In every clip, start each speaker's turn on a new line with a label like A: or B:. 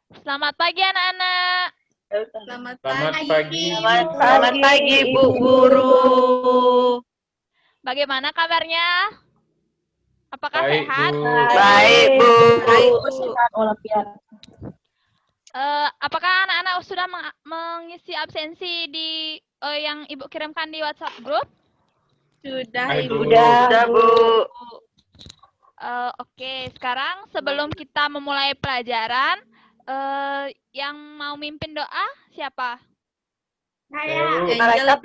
A: Selamat pagi anak-anak.
B: Selamat
C: Selamat
B: pagi.
C: pagi.
D: Selamat pagi, Bu Guru.
A: Bagaimana kabarnya? Apakah
C: Baik,
A: sehat?
C: Bu.
D: Baik, Bu.
B: Baik, Bu.
A: Apakah anak-anak sudah mengisi absensi di yang Ibu kirimkan di WhatsApp grup?
B: Sudah,
C: Hai,
B: Ibu.
C: Bu.
D: Sudah, Bu.
A: Oke, sekarang sebelum kita memulai pelajaran, yang mau mimpin doa siapa?
C: Saya, Bu.
D: Malaikat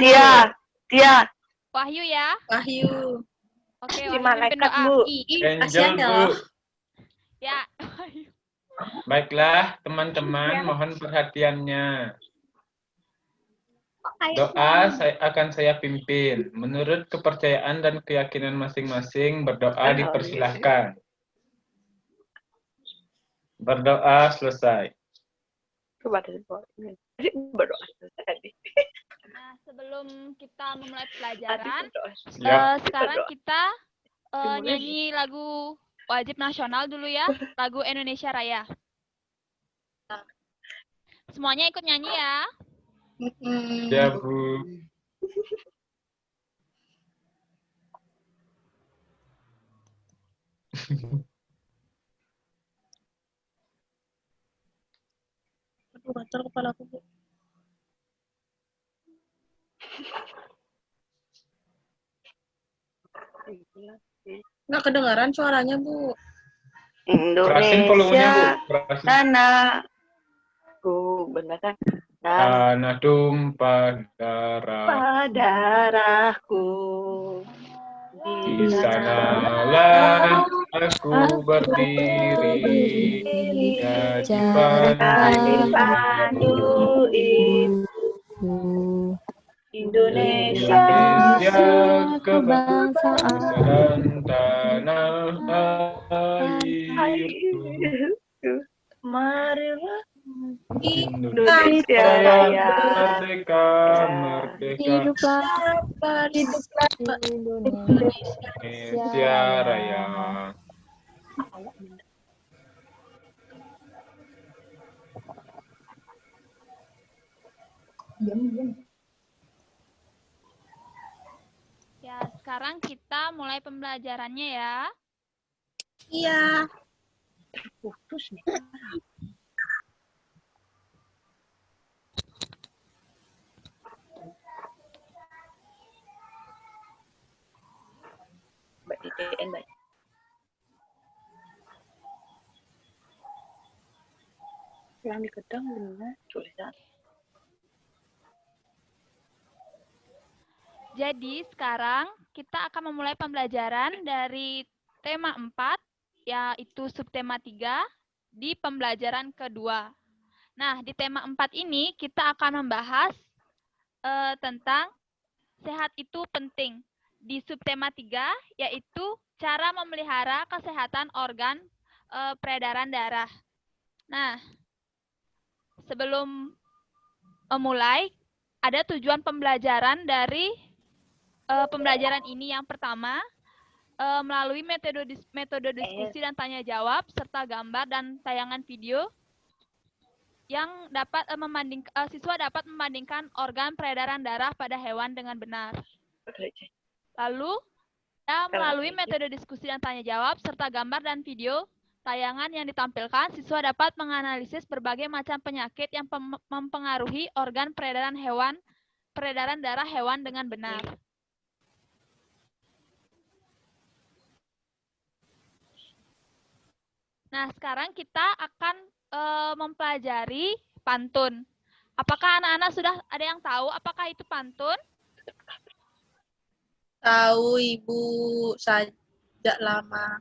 D: Tia.
A: Wahyu ya.
B: Wahyu.
A: Oke,
D: Si
A: Wahyu mimpin
D: malaikat,
A: doa.
D: Bu.
B: Kasihan
C: Angel,
B: loh.
C: Bu.
A: Ya.
C: Baiklah, teman-teman, mohon perhatiannya. Doa akan saya pimpin. Menurut kepercayaan dan keyakinan masing-masing, berdoa dipersilahkan. Berdoa selesai.
D: Berdoa tadi.
A: Nah, sebelum kita memulai pelajaran,
C: Siap.
A: sekarang kita nyanyi lagu wajib nasional dulu ya, lagu Indonesia Raya. Semuanya ikut nyanyi ya.
C: Ya, Bu.
B: Aduh, gatal kepala aku, Bu. Nggak kedengaran suaranya, Bu.
C: Kerasin volumenya, Bu.
D: Indonesia,
C: Kerasin.
D: tanahku, benar kan?
C: Tanah tumpah darah.
D: Darahku.
C: Di sanalah aku berdiri, jadi
D: Pandu ibu. Indonesia,
C: kebangsaan tanah airku.
D: Marilah
C: Indonesia Raya, merdeka, merdeka, Indonesia Raya.
A: Ya, sekarang kita mulai pembelajarannya ya.
B: Iya.
D: putus nih. Mbak DTN, Mbak. Yang dikedang benar tulisan.
A: Jadi sekarang kita akan memulai pembelajaran dari tema 4, yaitu subtema 3 di pembelajaran kedua. Nah, di tema 4 ini kita akan membahas tentang sehat itu penting. Di subtema 3 yaitu cara memelihara kesehatan organ peredaran darah. Nah, sebelum memulai, ada tujuan pembelajaran dari pembelajaran ini. Yang pertama, melalui metode diskusi dan tanya jawab serta gambar dan tayangan video yang dapat siswa dapat membandingkan organ peredaran darah pada hewan dengan benar. Lalu, melalui metode diskusi dan tanya jawab serta gambar dan video tayangan yang ditampilkan, siswa dapat menganalisis berbagai macam penyakit yang mempengaruhi organ peredaran darah hewan dengan benar. Nah, sekarang kita akan mempelajari pantun. Apakah anak-anak sudah ada yang tahu apakah itu pantun?
B: Tahu, Ibu. Sejak lama.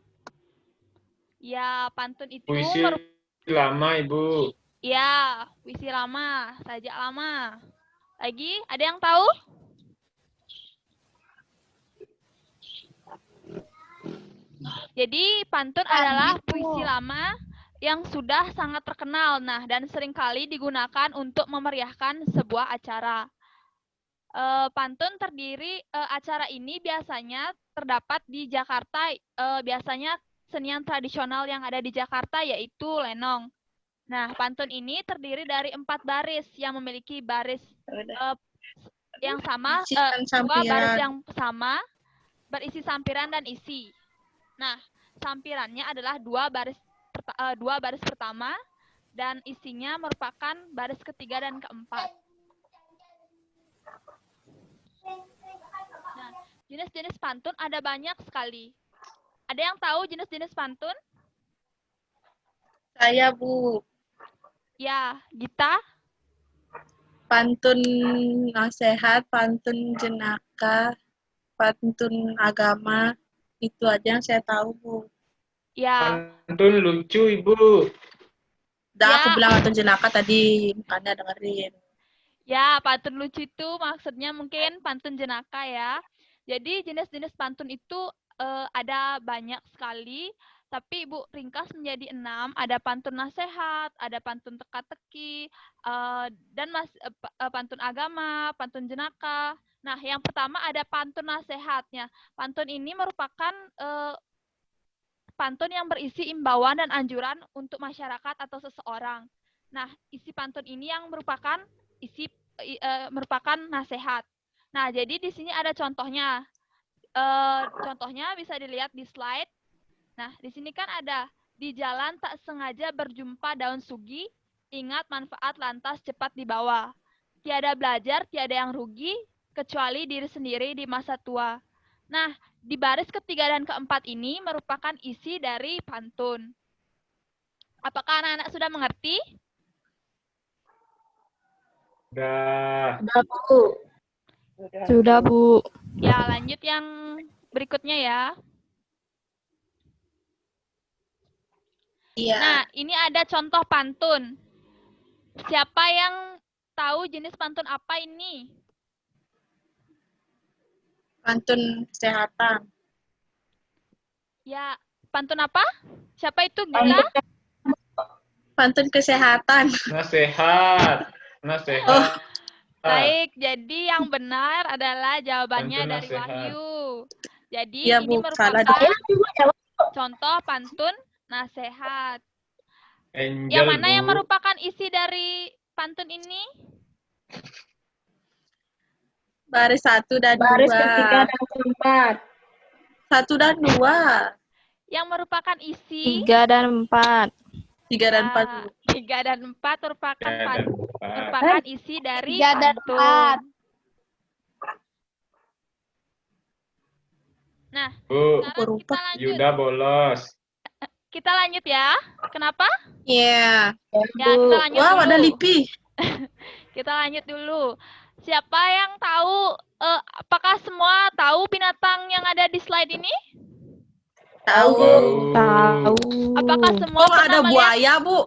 A: Ya, pantun itu
C: Puisi lama, Ibu.
A: Ya, puisi lama, sajak lama. Lagi, ada yang tahu? Jadi, pantun adalah puisi lama yang sudah sangat terkenal, dan seringkali digunakan untuk memeriahkan sebuah acara. Pantun acara ini biasanya terdapat di Jakarta, biasanya senian tradisional yang ada di Jakarta yaitu lenong. Nah, pantun ini terdiri dari 4 baris yang memiliki baris yang sama,
B: Isi dan
A: 2 baris
B: sampiran.
A: yang sama, berisi sampiran dan isi. Nah, sampirannya adalah 2 baris pertama dan isinya merupakan baris ketiga dan keempat. Nah, jenis-jenis pantun ada banyak sekali. Ada yang tahu jenis-jenis pantun?
B: Saya, Bu.
A: Ya, Gita.
B: Pantun nasihat, pantun jenaka, pantun agama. Itu aja yang saya tahu, Bu.
A: Ya,
C: Pantun lucu, Ibu.
B: Udah
A: Ya.
B: aku bilang pantun jenaka tadi, makanya dengerin.
A: ya, pantun lucu itu maksudnya mungkin pantun jenaka ya. Jadi jenis-jenis pantun itu ada banyak sekali, tapi Ibu ringkas menjadi 6. Ada pantun nasihat, ada pantun teka-teki, dan pantun agama, pantun jenaka. Nah, yang pertama ada pantun nasihatnya. Pantun ini merupakan pantun yang berisi imbauan dan anjuran untuk masyarakat atau seseorang. Nah, isi pantun ini yang merupakan merupakan nasihat. Nah, jadi di sini ada contohnya. Contohnya bisa dilihat di slide. Nah, di sini kan ada di jalan tak sengaja berjumpa daun sugi, ingat manfaat lantas cepat dibawa. Tiada belajar, tiada yang rugi, kecuali diri sendiri di masa tua. Nah, di baris ketiga dan keempat ini merupakan isi dari pantun. Apakah anak-anak sudah mengerti?
C: Udah.
E: Sudah, Bu.
A: Ya, lanjut yang berikutnya ya.
B: Iya.
A: Nah, ini ada contoh pantun. Siapa yang tahu jenis pantun apa ini?
B: Pantun kesehatan.
A: Ya, pantun apa? Siapa itu, Gita?
B: Pantun kesehatan.
C: Nasihat. Nasihat.
B: Oh.
A: Baik, jadi yang benar adalah jawabannya
C: Pantun
A: dari
C: nasihat.
A: Wahyu. Jadi
B: Iya,
A: ini
B: Bu.
A: merupakan
B: Salah.
A: contoh pantun nasihat.
C: Angel,
A: Yang mana yang
C: Bu.
A: merupakan isi dari pantun ini?
B: Baris 1 dan 2.
E: Baris ketiga dan keempat.
B: 1 dan 2.
A: Yang merupakan isi
E: 3 dan 4.
B: 3 dan 4, Bu.
A: 3 dan 4 merupakan
C: Ya, dan empat.
A: merupakan isi dari
E: 3 dan
A: pantun. Nah,
C: Bu,
A: sekarang kita lanjut.
C: Yuda bolos.
A: Kita lanjut ya. Kenapa?
B: Iya.
A: Ya, kita lanjut
B: Wow,
A: dulu.
B: ada Lipi.
A: Kita lanjut dulu. Siapa yang tahu, apakah semua tahu binatang yang ada di slide ini?
B: Tahu.
E: Tahu.
A: Apakah semua
B: Oh,
A: pernah
B: ada
A: melihat
B: buaya, Bu.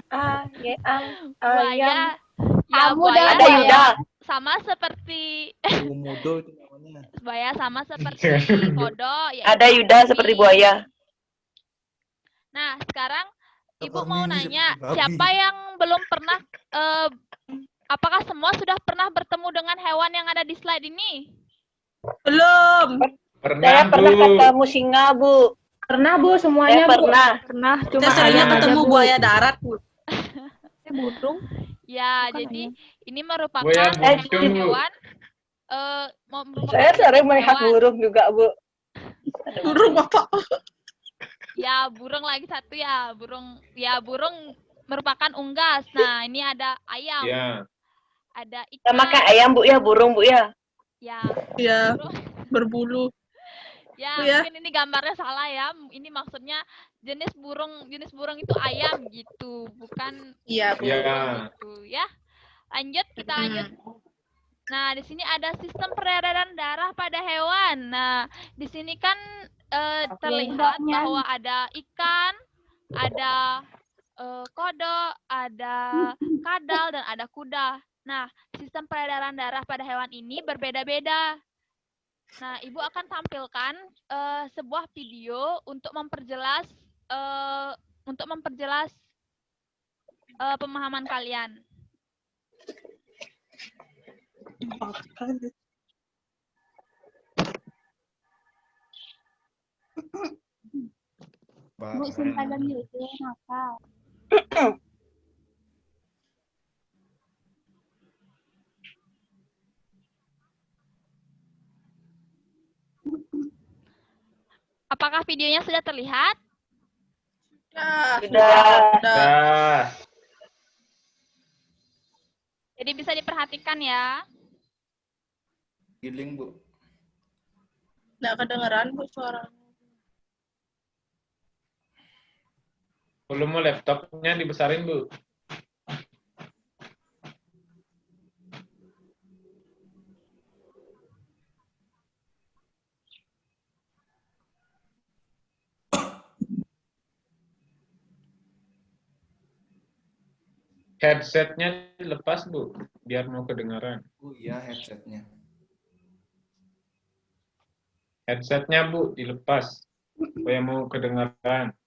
D: ayam.
A: buaya? Ya,
E: Kamu
A: buaya
E: dah
D: Ada Yuda.
A: sama seperti
F: Komodo itu namanya.
A: buaya sama seperti kodok. Yaitu
D: Ada Yuda seperti buaya.
A: Nah, sekarang Ibu
F: Kami
A: mau
F: ini
A: nanya,
F: seperti babi.
A: siapa yang belum pernah, apakah semua sudah pernah bertemu dengan hewan yang ada di slide ini?
B: Belum.
C: Pernah, Bu.
D: ketemu singa, Bu.
E: Pernah, Bu, semuanya, Bu.
D: Pernah.
E: Pernah,
B: Saya
E: cuma
B: seringnya
E: ayam aja,
B: ketemu
E: Bu.
B: buaya darat, Bu.
E: Burung.
A: Ya,
E: Bukan
A: jadi
E: ayam.
A: ini merupakan
C: Buaya buntung, Bu.
A: hewan. Merupakan
D: Saya sering melihat
A: hewan.
D: burung juga, Bu.
B: Burung apa?
A: Ya, burung lagi satu ya. Burung merupakan unggas. Nah, ini ada ayam,
C: Ya.
A: ada
D: Sama
A: ikan.
D: kayak ayam, Bu, ya. Burung, Bu, ya.
A: Ya,
B: Iya,
A: burung.
B: berbulu.
A: Ya,
B: Bu, ya.
A: mungkin ini gambarnya salah ya. Ini maksudnya jenis burung itu ayam gitu, bukan
B: Iya, Bu.
C: Ya.
A: gitu ya. Lanjut, kita lanjut. Nah, di sini ada sistem peredaran darah pada hewan. Nah, di sini kan terlihat bahwa ada ikan, ada kodok, ada kadal, dan ada kuda. Nah, sistem peredaran darah pada hewan ini berbeda-beda. Nah, Ibu akan tampilkan sebuah video untuk memperjelas pemahaman kalian.
F: Bu,
E: simpan dulu, nakal.
A: Apakah videonya sudah terlihat?
D: Sudah.
C: Dah.
A: Jadi bisa diperhatikan ya.
F: Giling, Bu.
B: Nggak kedengeran Bu suaranya.
C: Volume laptopnya dibesarin, Bu. Headsetnya dilepas, Bu, biar mau kedengaran.
F: Oh iya, headsetnya.
C: Headsetnya, Bu, dilepas supaya mau kedengaran.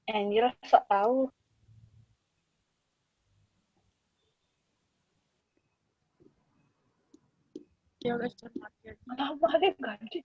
D: Anjir, sok tahu.
B: Ya guys, cermat ya.
D: Kenapa ada ganti?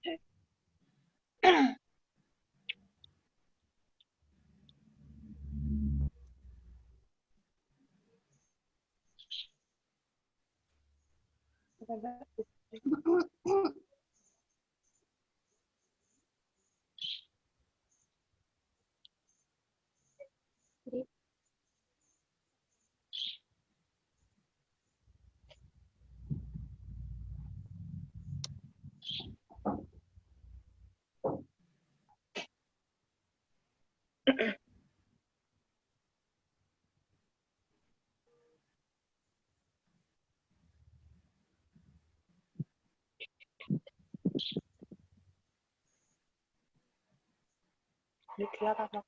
D: Diklat apa?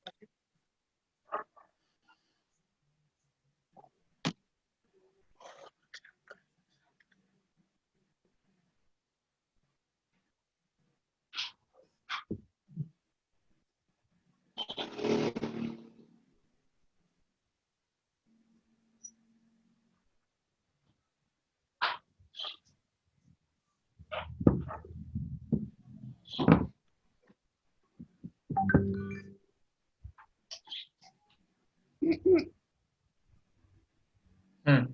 C: Hmm.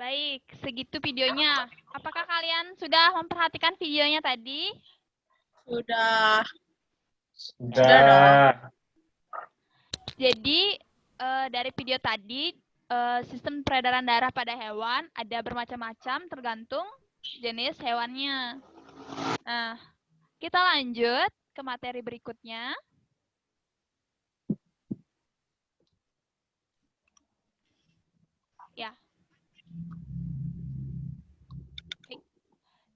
A: Baik, segitu videonya. Apakah kalian sudah memperhatikan videonya tadi?
B: Sudah.
C: Sudah.
A: Jadi dari video tadi sistem peredaran darah pada hewan ada bermacam-macam tergantung jenis hewannya. Nah, kita lanjut ke materi berikutnya. Ya.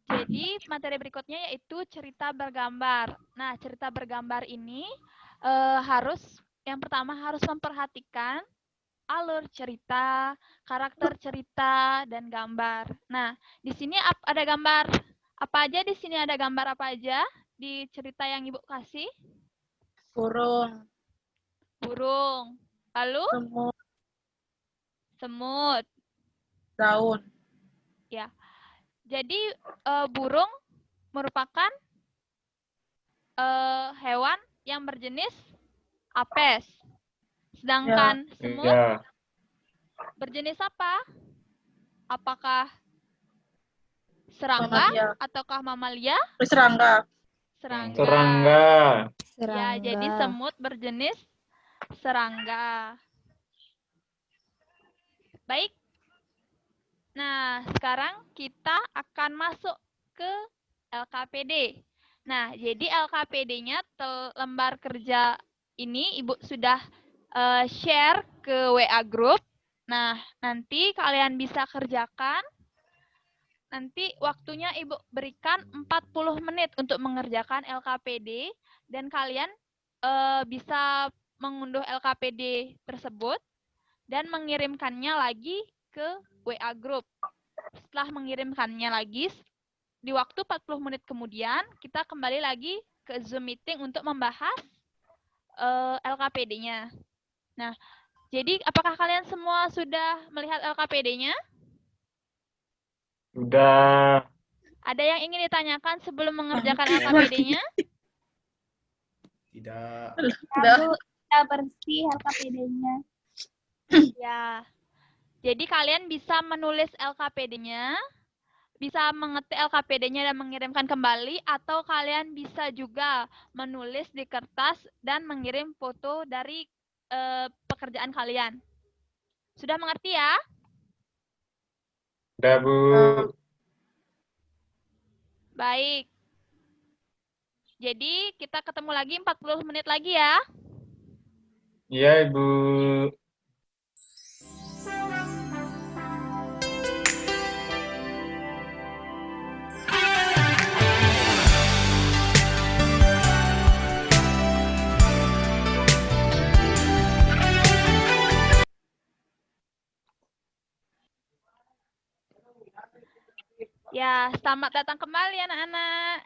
A: Jadi materi berikutnya yaitu cerita bergambar. Nah, cerita bergambar ini yang pertama harus memperhatikan alur cerita, karakter cerita, dan gambar. Nah, di sini ada gambar apa aja? Di sini ada gambar apa aja di cerita yang Ibu kasih?
B: Burung.
A: Burung. Lalu?
B: Semut.
A: Semut.
B: Daun.
A: Ya. Jadi burung merupakan hewan yang berjenis apes. Sedangkan semut
C: Ya.
A: berjenis apa? Apakah serangga
B: Mamalia.
A: ataukah mamalia?
B: Serangga.
A: Serangga.
C: Serangga.
A: Ya, jadi semut berjenis serangga. Baik. Nah, sekarang kita akan masuk ke LKPD. Nah, jadi LKPD-nya lembar kerja ini Ibu sudah share ke WA group. Nah, nanti kalian bisa kerjakan. Nanti waktunya Ibu berikan 40 menit untuk mengerjakan LKPD dan kalian bisa mengunduh LKPD tersebut dan mengirimkannya lagi ke WA group. Setelah mengirimkannya lagi, di waktu 40 menit kemudian, kita kembali lagi ke Zoom meeting untuk membahas LKPD-nya. Nah, jadi apakah kalian semua sudah melihat LKPD-nya?
C: Sudah.
A: Ada yang ingin ditanyakan sebelum mengerjakan
B: Oke.
A: LKPD-nya?
F: Tidak.
B: Udah.
E: Kita bersih LKPD-nya.
A: Ya. Jadi kalian bisa menulis LKPD-nya, bisa mengetik LKPD-nya dan mengirimkan kembali, atau kalian bisa juga menulis di kertas dan mengirim foto dari pekerjaan kalian. Sudah mengerti ya?
C: Sudah, Bu.
A: Baik. Jadi kita ketemu lagi 40 menit lagi ya.
C: Iya, Ibu.
A: Ya, selamat datang kembali anak-anak.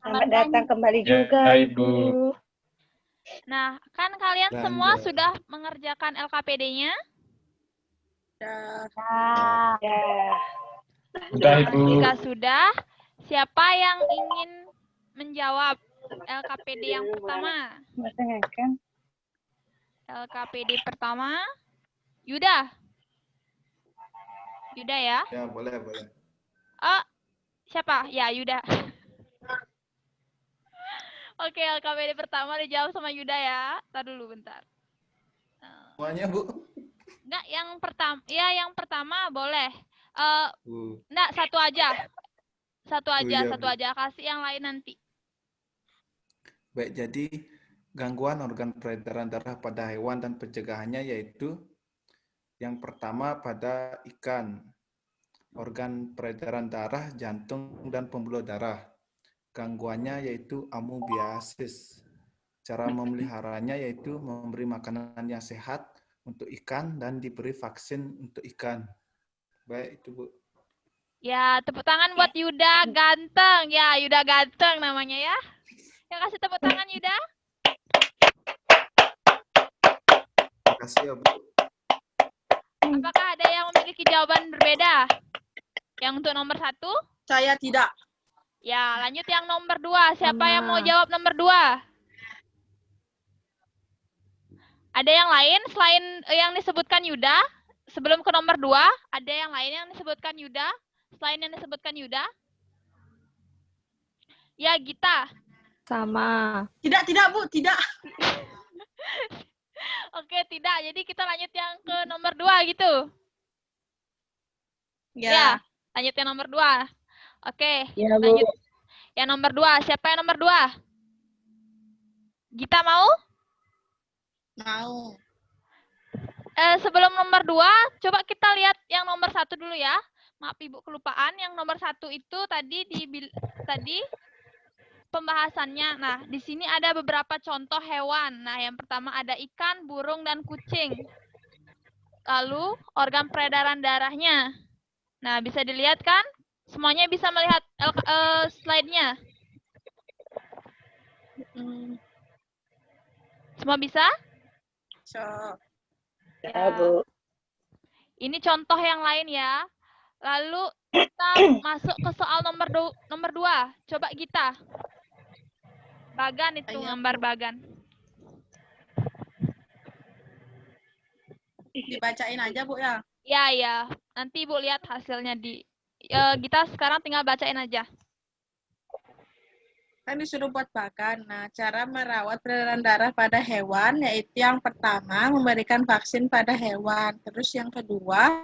D: Selamat datang kembali
C: Ya,
D: juga,
C: Ibu.
D: Ibu.
A: Nah, kan kalian
F: Dan
A: semua
F: ya.
A: sudah mengerjakan LKPD-nya?
B: Udah.
D: Ya.
C: Sudah, Ibu.
A: Jika sudah, siapa yang ingin menjawab LKPD yang pertama?
D: Maksudnya kan?
A: LKPD pertama, Yuda. Yuda ya?
F: Ya, boleh, boleh.
A: Oh, siapa? Ya, Yuda. Oke, LKPD pertama dijawab sama Yuda ya. Tar dulu bentar.
F: Semuanya, Bu.
A: Enggak, yang pertama, ya yang pertama boleh.
F: Bu.
A: Enggak, satu aja. Satu aja,
F: iya,
A: satu
F: Bu.
A: aja. Kasih yang lain nanti.
F: Baik, jadi gangguan organ peredaran darah pada hewan dan pencegahannya yaitu yang pertama pada ikan, organ peredaran darah, jantung, dan pembuluh darah. Gangguannya yaitu amoebiasis. Cara memeliharanya yaitu memberi makanan yang sehat untuk ikan dan diberi vaksin untuk ikan. Baik, itu Bu.
A: Ya, tepuk tangan buat Yuda ganteng. Ya, Yuda ganteng namanya ya. Ya, kasih tepuk tangan Yuda.
F: Terima kasih ya Bu.
A: Apakah ada yang memiliki jawaban berbeda? Yang untuk nomor 1?
B: Saya tidak.
A: Ya, lanjut yang nomor 2. Siapa yang mau
E: Sama.
A: jawab nomor 2? Ada yang lain selain yang disebutkan Yuda? Sebelum ke nomor 2, ada yang lain yang disebutkan Yuda? Selain yang disebutkan Yuda? Ya, Gita.
E: Sama.
B: Tidak, Bu. Tidak.
A: Oke, tidak. Jadi kita lanjut yang ke nomor 2 gitu. Ya, lanjut yang nomor 2. Oke,
B: Ya, Bu.
A: lanjut. Yang nomor 2, siapa yang nomor 2? Gita mau?
B: Mau.
A: Sebelum nomor 2, coba kita lihat yang nomor 1 dulu ya. Maaf Ibu kelupaan, yang nomor 1 itu tadi pembahasannya. Nah, di sini ada beberapa contoh hewan. Nah, yang pertama ada ikan, burung, dan kucing. Lalu organ peredaran darahnya. Nah, bisa dilihat kan? Semuanya bisa melihat slide-nya. Semua bisa?
B: So,
D: Ya, Bu.
A: Ini contoh yang lain ya. Lalu kita masuk ke soal nomor 2. Coba Gita. Bagan itu,
B: Ayo.
A: gambar bagan.
B: dibacain aja, Bu, ya.
A: Ya, ya. Nanti Ibu lihat hasilnya di Gita sekarang tinggal bacain aja.
B: Kan disuruh buat bagan. Nah, cara merawat peredaran darah pada hewan yaitu yang pertama memberikan vaksin pada hewan. Terus yang kedua,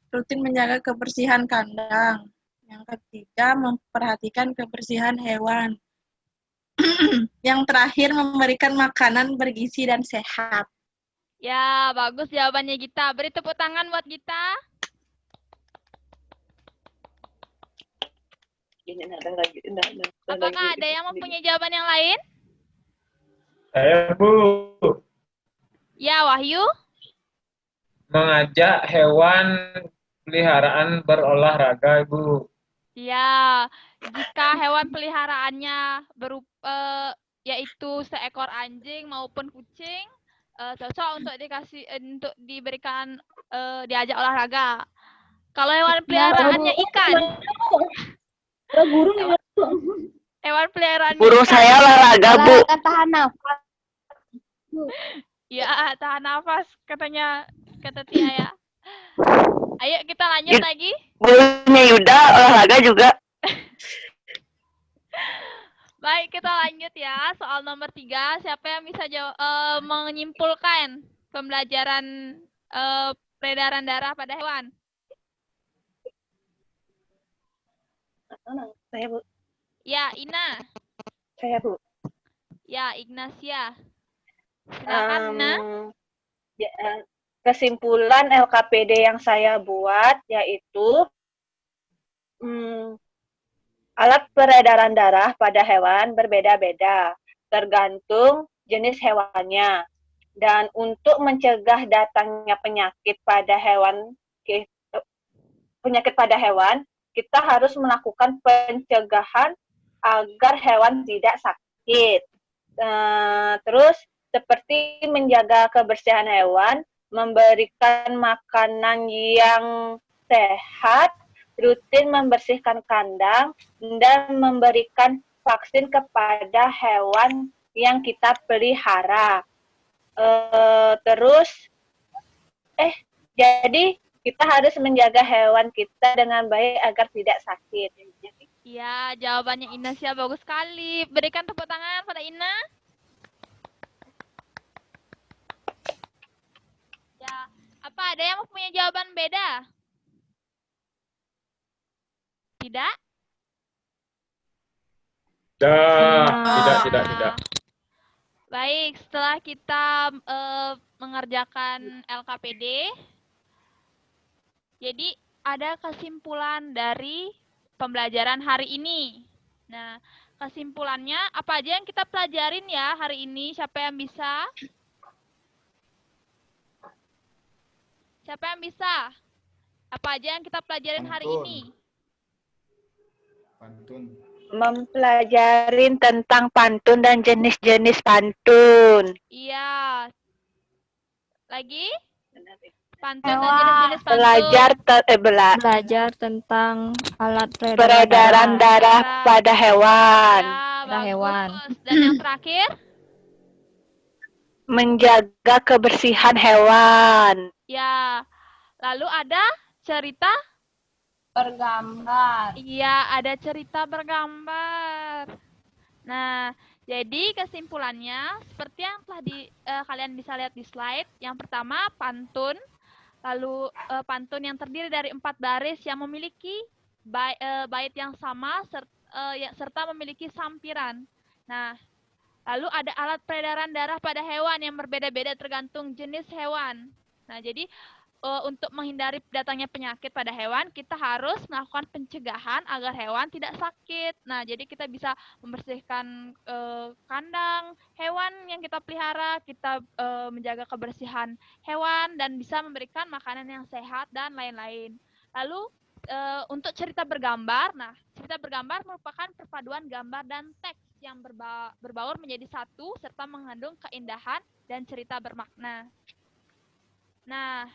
B: rutin menjaga kebersihan kandang. Yang ketiga, memperhatikan kebersihan hewan. Yang terakhir, memberikan makanan bergizi dan sehat.
A: Ya, bagus jawabannya Gita. Beri tepuk tangan buat Gita.
D: Ini ada lagi.
A: Apakah ada yang mempunyai jawaban yang lain?
C: Saya, Bu,
A: Ya, Wahyu.
C: mengajak hewan peliharaan berolahraga, Ibu.
A: Ya, jika hewan peliharaannya yaitu seekor anjing maupun kucing, cocok untuk untuk diberikan diajak olahraga. Kalau hewan peliharaannya ikan,
E: Burung
A: hewan peliharaannya
D: Burung
A: ikan,
D: saya olahraga, Bu.
E: olahraga tahan nafas.
A: ya tahan nafas katanya kata Tia ya. Ayo kita lanjut lagi.
D: Burungnya Yuda olahraga juga.
A: Baik, kita lanjut ya. Soal nomor 3, siapa yang bisa menyimpulkan pembelajaran peredaran darah pada hewan?
D: Saya, Bu.
A: Ya, Ina.
D: Saya, Bu.
A: Ya, Ignacia. Silakan, Ina.
D: Kesimpulan LKPD yang saya buat yaitu alat peredaran darah pada hewan berbeda-beda, tergantung jenis hewannya. Dan untuk mencegah datangnya penyakit pada hewan, kita harus melakukan pencegahan agar hewan tidak sakit. Terus seperti menjaga kebersihan hewan, memberikan makanan yang sehat, rutin membersihkan kandang, dan memberikan vaksin kepada hewan yang kita pelihara. Jadi kita harus menjaga hewan kita dengan baik agar tidak sakit.
A: Ya, jawabannya Ignacia bagus sekali. Berikan tepuk tangan pada Ina. Ya, apa ada yang punya jawaban beda? Tidak?
C: Tidak.
A: Baik, setelah kita mengerjakan LKPD, jadi ada kesimpulan dari pembelajaran hari ini. Nah, kesimpulannya apa aja yang kita pelajarin ya hari ini? Siapa yang bisa? Siapa yang bisa? Apa aja yang kita pelajarin hari ini?
F: Pantun.
D: Mempelajari tentang pantun dan jenis-jenis pantun.
A: Iya. Lagi? Pantun dan jenis-jenis pantun.
E: Belajar tentang alat
D: Peredaran darah pada hewan.
A: Ya,
E: pada hewan.
A: bagus. Dan yang terakhir?
D: Menjaga kebersihan hewan.
A: Ya. Lalu ada cerita
E: bergambar.
A: Iya, ada cerita bergambar. Nah, jadi kesimpulannya seperti yang telah kalian bisa lihat di slide. Yang pertama, pantun. Lalu pantun yang terdiri dari 4 baris yang memiliki bait yang sama serta memiliki sampiran. Nah, lalu ada alat peredaran darah pada hewan yang berbeda-beda tergantung jenis hewan. Nah, jadi untuk menghindari datangnya penyakit pada hewan, kita harus melakukan pencegahan agar hewan tidak sakit. Nah, jadi kita bisa membersihkan kandang hewan yang kita pelihara, kita menjaga kebersihan hewan, dan bisa memberikan makanan yang sehat, dan lain-lain. Lalu, untuk cerita bergambar, nah, cerita bergambar merupakan perpaduan gambar dan teks yang berbaur menjadi satu, serta mengandung keindahan dan cerita bermakna. Nah,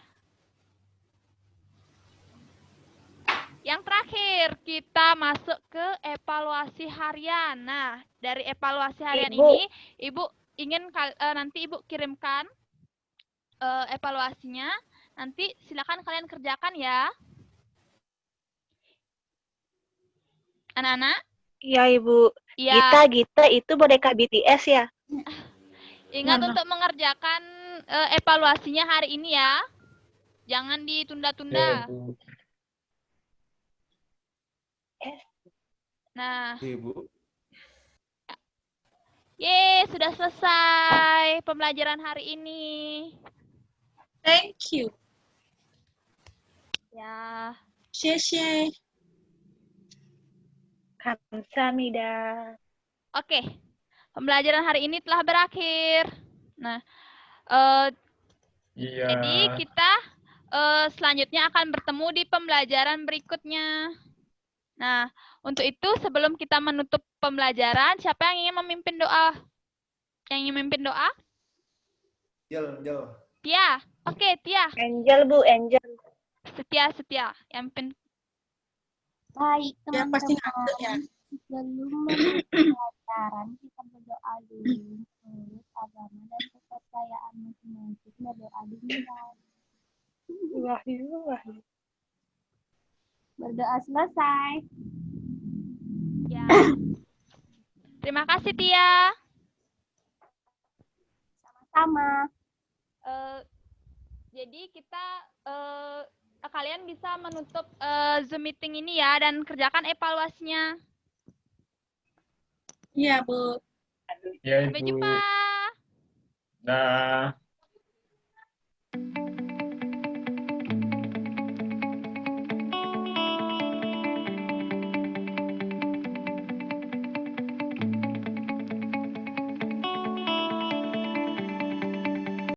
A: yang terakhir, kita masuk ke evaluasi harian. Nah, dari evaluasi harian ini, Ibu ingin nanti Ibu kirimkan evaluasinya. Nanti silakan kalian kerjakan ya. Anak-anak?
D: Iya, Ibu.
A: Ya.
D: Gita itu boneka BTS ya?
A: Ingat untuk mengerjakan evaluasinya hari ini ya. Jangan ditunda-tunda.
C: Ya, Bu.
A: Nah,
F: Ibu.
A: Yeay, sudah selesai pembelajaran hari ini.
B: Thank you.
A: Ya.
B: 谢谢.
D: Kamsahamnida.
A: Oke, pembelajaran hari ini telah berakhir. Nah,
C: Iya.
A: jadi kita selanjutnya akan bertemu di pembelajaran berikutnya. Nah, untuk itu sebelum kita menutup pembelajaran, siapa yang ingin memimpin doa? Yang ingin memimpin doa?
F: Angel.
A: Tia. Oke, Tia.
D: Angel, Bu, Angel.
A: Setia. Yang mimpin.
E: Baik,
B: Ya pasti ngantuk
E: teman-teman.
B: ya.
E: Sebelum menutup pelajaran, kita berdoa dulu menurut agama dan kepercayaan masing-masing. Berdoa dimulai. Berdoa selesai.
A: Ya. Terima kasih, Tia.
E: Sama.
A: Jadi kita kalian bisa menutup Zoom meeting ini ya dan kerjakan evaluasinya.
B: Iya, Bu.
C: Ya,
A: Sampai
C: Ibu.
A: jumpa.
C: Dah.